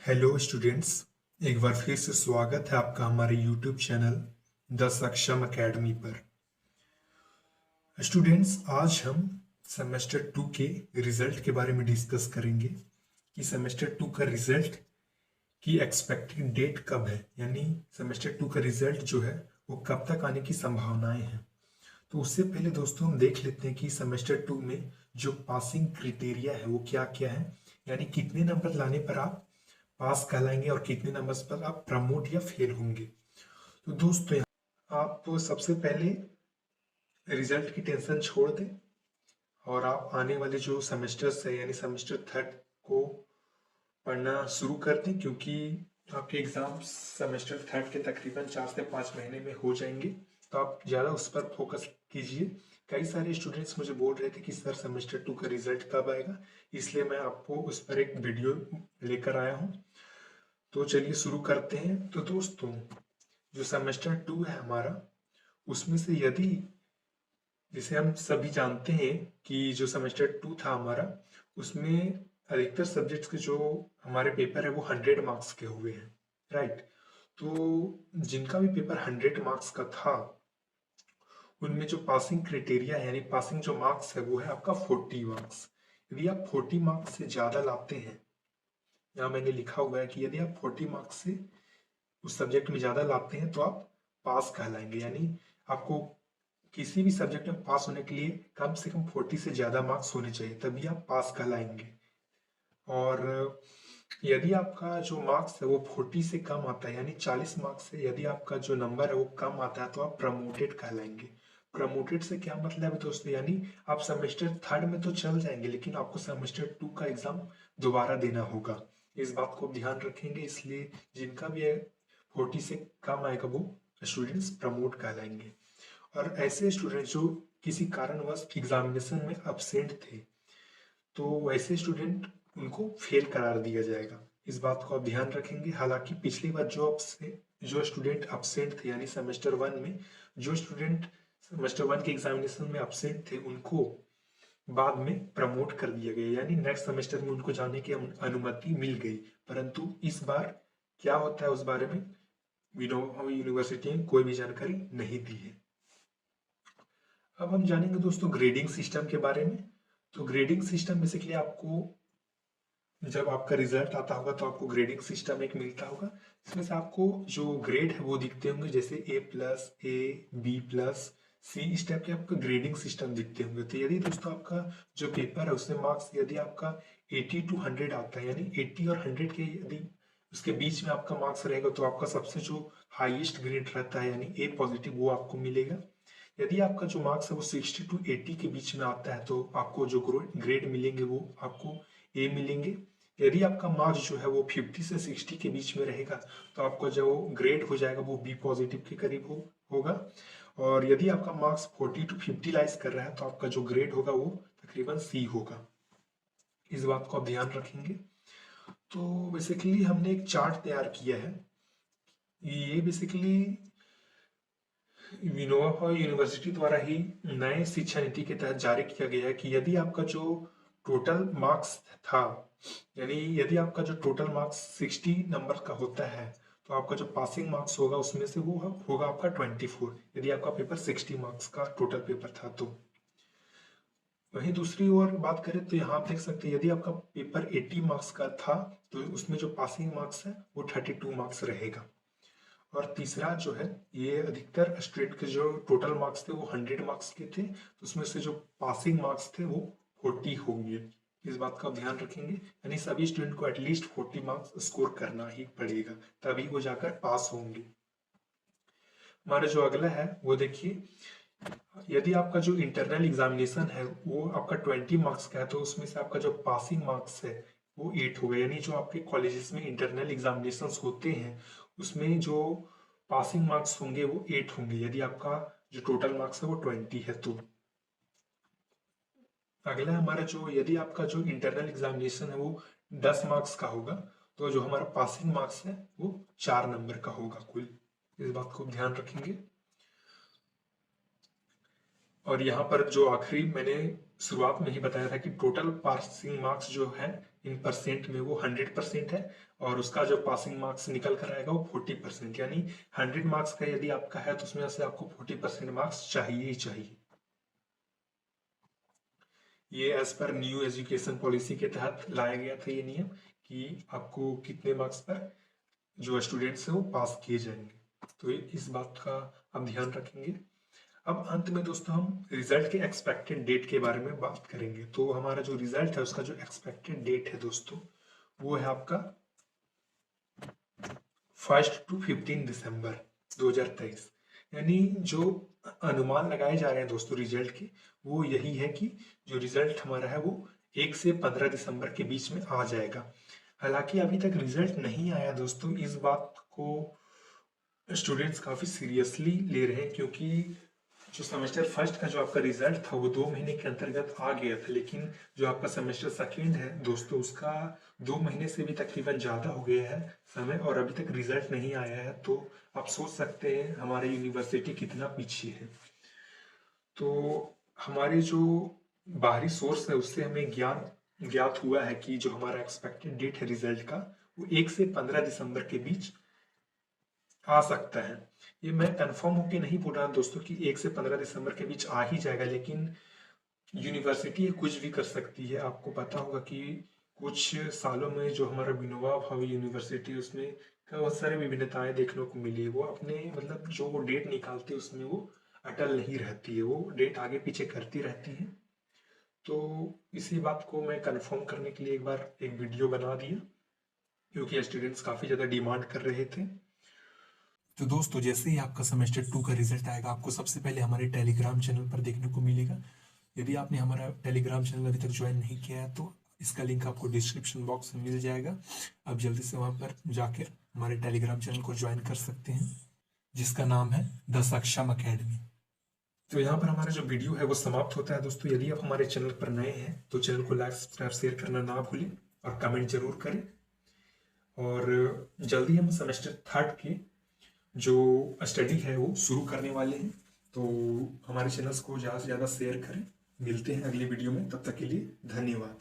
Hello students, एक बार फिर से स्वागत है आपका हमारे यूट्यूब चैनल द सक्षम एकेडमी पर। स्टूडेंट्स, आज हम सेमेस्टर 2 के रिजल्ट के बारे में डिस्कस करेंगे कि सेमेस्टर 2 का रिजल्ट की एक्सपेक्टेड डेट कब है, यानी सेमेस्टर 2 का रिजल्ट जो है वो कब तक आने की संभावनाएं हैं। तो उससे पहले दोस्तों हम देख लेते हैं कि सेमेस्टर 2 में जो पासिंग क्राइटेरिया है वो क्या क्या है, यानी कितने नंबर लाने पर आप पास कहलाएंगे और कितने नंबर्स पर आप प्रमोट या फेल होंगे। तो दोस्तों आप तो सबसे पहले रिजल्ट की टेंशन छोड़ दें और आप आने वाले जो सेमेस्टर्स है यानी सेमेस्टर थर्ड को पढ़ना शुरू कर दें, क्योंकि आपके एग्जाम सेमेस्टर थर्ड के तकरीबन 4 से 5 महीने में हो जाएंगे। तो आप ज़्यादा उस पर फोकस कीजिए। कई सारे स्टूडेंट्स मुझे बोल रहे थे कि सर सेमेस्टर 2 का रिजल्ट कब आएगा, इसलिए मैं आपको उस पर एक वीडियो लेकर आया हूँ। तो चलिए शुरू करते हैं। तो दोस्तों, जो सेमेस्टर 2 है हमारा, उसमें से यदि जैसे हम सभी जानते हैं कि जो सेमेस्टर 2 था हमारा, उसमें अधिकतर सब्जेक्ट्स के जो हमारे पेपर है वो 100 मार्क्स के हुए हैं, राइट। तो जिनका भी पेपर 100 मार्क्स का था, उनमें जो पासिंग क्राइटेरिया है यानी पासिंग जो मार्क्स है वो है आपका 40 मार्क्स। यदि आप 40 मार्क्स से ज़्यादा लाते हैं, यहाँ मैंने लिखा हुआ है कि यदि आप 40 मार्क्स से उस सब्जेक्ट में ज़्यादा लाते हैं तो आप पास कहलाएंगे, यानी आपको किसी भी सब्जेक्ट में पास होने के लिए कम से कम 40 से ज़्यादा मार्क्स होने चाहिए, तभी आप पास कहलाएंगे। और यदि आपका जो मार्क्स है वो 40 से कम आता है, यानी 40 मार्क्स से यदि आपका जो नंबर है वो कम आता है, तो आप प्रमोटेड कहलाएंगे। प्रमोटेड से क्या मतलब है दोस्तों, यानी आप सेमेस्टर थर्ड में तो चल जाएंगे, लेकिन आपको सेमेस्टर 2 का एग्जाम दोबारा देना होगा। इस बात को ध्यान रखेंगे, इसलिए जिनका भी 40 से कम आएगा वो स्टूडेंट्स प्रमोट कहलाएंगे। और ऐसे स्टूडेंट जो किसी कारणवश एग्जामिनेशन में अब्सेंट थे, तो वैसे स्टूडेंट उनको फेल करार दिया जाएगा। इस बात को आप ध्यान रखेंगे। हालांकि पिछली बार जो स्टूडेंट अब्सेंट थे, यानी सेमेस्टर 1 में जो स्टूडेंट सेमेस्टर 1 के एग्जामिनेशन में अब्सेंट थे, उनको बाद में प्रमोट कर दिया गया, यानी नेक्स्ट सेमेस्टर में उनको जाने की अनुमति मिल गई। परंतु इस बार क्या होता है उस बारे में यूनिवर्सिटी ने कोई भी जानकारी नहीं दी है। अब हम जानेंगे दोस्तों ग्रेडिंग सिस्टम के बारे में। तो ग्रेडिंग सिस्टम बेसिकली आपको जब आपका रिजल्ट आता होगा तो आपको ग्रेडिंग सिस्टम एक मिलता होगा। इसमें से आपको जो ग्रेड है वो दिखते होंगे, जैसे A+, A, B+, C, इस टाइप के आपको ग्रेडिंग सिस्टम दिखते होंगे। तो यदि दोस्तों आपका जो पेपर है उसमें मार्क्स यदि आपका 80 to 100 आता है, यानी 80 और 100 के यदि उसके बीच में आपका मार्क्स रहेगा, तो आपका सबसे जो हाईएस्ट ग्रेड रहता है यानी A+, वो आपको मिलेगा। यदि आपका जो मार्क्स है वो 60 to 80 के बीच में आता है, तो आपको जो ग्रेड मिलेंगे वो आपको A मिलेंगे। यदि आपका मार्क्स जो है वो 50 से 60 के बीच में रहेगा, तो आपका जो ग्रेड हो जाएगा वो B+ के करीब होगा। और यदि आपका मार्क्स 40 to 50 लाइज कर रहा है, तो आपका जो ग्रेड होगा वो तकरीबन C होगा। इस बात को आप ध्यान रखेंगे। तो बेसिकली हमने एक चार्ट तैयार किया है। ये बेसिकली विनोवा यूनिवर्सिटी द्वारा ही नए शिक्षा नीति के तहत जारी किया गया है कि यदि आपका जो टोटल मार्क्स था, यानी यदि आपका जो टोटल मार्क्स 60 नंबर का होता है, तो आपका जो पासिंग मार्क्स होगा उसमें से वो होगा आपका 24, यदि आपका पेपर 60 मार्क्स का टोटल पेपर था तो। वहीं दूसरी ओर बात करें तो यहाँ आप देख सकते हैं, यदि आपका पेपर 80 मार्क्स का था तो उसमें जो पासिंग मार्क्स है वो 32 मार्क्स रहेगा। और तीसरा जो है, ये अधिकतर स्टूडेंट के जो टोटल मार्क्स थे वो 100 मार्क्स के थे, तो उसमें से जो पासिंग मार्क्स थे वो 40 होंगे। इस बात का ध्यान रखेंगे, यानी सभी स्टूडेंट को एटलीस्ट 40 मार्क्स स्कोर करना ही पड़ेगा, तभी वो जाकर पास होंगे। हमारा जो अगला है वो देखिए, यदि आपका जो इंटरनल एग्जामिनेशन है वो आपका 20 मार्क्स का है, तो उसमें से आपका जो पासिंग मार्क्स है वो 8 हो गए, यानी जो आपके कॉलेजेस में इंटरनल एग्जामिनेशन होते हैं उसमें जो पासिंग मार्क्स होंगे वो 8 होंगे, यदि आपका जो टोटल मार्क्स है वो 20 है तो। अगला हमारा जो, यदि आपका जो इंटरनल एग्जामिनेशन है वो 10 मार्क्स का होगा, तो जो हमारा पासिंग मार्क्स है वो 4 नंबर का होगा कुल। इस बात को ध्यान रखेंगे। और यहाँ पर जो आखिरी मैंने शुरुआत में ही बताया था कि टोटल पासिंग मार्क्स जो है इन परसेंट में वो 100% है, और उसका जो पासिंग मार्क्स निकल कर आएगा वो 40%, यानी 100 मार्क्स का यदि आपका है तो उसमें से आपको 40% मार्क्स चाहिए ही चाहिए। ये as per new education policy के तहत लाया गया था ये नियम कि आपको कितने मार्क्स पर जो स्टूडेंट्स हैं वो पास किए जाएंगे। तो इस बात का आप ध्यान रखेंगे। अब अंत में दोस्तों हम रिजल्ट के एक्सपेक्टेड डेट के बारे में बात करेंगे। तो हमारा जो रिजल्ट है उसका जो एक्सपेक्टेड डेट है दोस्तों वो है आपका 1 to 15 दिसंबर 2023। यानी जो अनुमान लगाए जा रहे हैं दोस्तों रिजल्ट के, वो यही है कि जो रिजल्ट हमारा है वो 1 से 15 दिसंबर के बीच में आ जाएगा। हालांकि अभी तक रिजल्ट नहीं आया दोस्तों, इस बात को स्टूडेंट्स काफ़ी सीरियसली ले रहे हैं, क्योंकि जो सेमेस्टर फर्स्ट का जो आपका रिजल्ट था वो 2 महीने के अंतर्गत आ गया था, लेकिन जो आपका सेमेस्टर सेकेंड है दोस्तों उसका 2 महीने से भी तकरीबन ज़्यादा हो गया है समय, और अभी तक रिजल्ट नहीं आया है। तो आप सोच सकते हैं हमारी यूनिवर्सिटी कितना पीछे है। तो हमारे जो बाहरी सोर्स है उससे हमें ज्ञात हुआ है कि जो हमारा एक्सपेक्टेड डेट है रिजल्ट का वो 1 से 15 दिसंबर के बीच आ सकता है। ये मैं कंफर्म होके नहीं बोल रहा दोस्तों कि 1 से 15 दिसंबर के बीच आ ही जाएगा, लेकिन यूनिवर्सिटी कुछ भी कर सकती है। आपको पता होगा कि कुछ सालों में जो हमारा विनोबा भावे यूनिवर्सिटी उसमें बहुत सारी विभिन्नताएं देखने को मिली है। वो अपने मतलब जो वो डेट निकालती है उसमें वो अटल नहीं रहती है, वो डेट आगे पीछे करती रहती है। तो इसी बात को मैं कंफर्म करने के लिए एक बार एक वीडियो बना दिया, क्योंकि स्टूडेंट्स काफ़ी ज़्यादा डिमांड कर रहे थे। तो दोस्तों जैसे ही आपका सेमेस्टर 2 का रिजल्ट आएगा आपको सबसे पहले हमारे टेलीग्राम चैनल पर देखने को मिलेगा। यदि आपने हमारा टेलीग्राम चैनल अभी तक ज्वाइन नहीं किया है तो इसका लिंक आपको डिस्क्रिप्शन बॉक्स में मिल जाएगा। आप जल्दी से वहाँ पर जाकर हमारे टेलीग्राम चैनल को ज्वाइन कर सकते हैं, जिसका नाम है द सक्षम अकेडमी। तो यहाँ पर हमारा जो वीडियो है वो समाप्त होता है दोस्तों। यदि आप हमारे चैनल पर नए हैं तो चैनल को लाइक सब्सक्राइब शेयर करना ना भूलें और कमेंट जरूर करें। और जल्दी हम सेमेस्टर थर्ड के जो स्टडी है वो शुरू करने वाले हैं, तो हमारे चैनल्स को ज़्यादा से ज़्यादा शेयर करें। मिलते हैं अगली वीडियो में, तब तक के लिए धन्यवाद।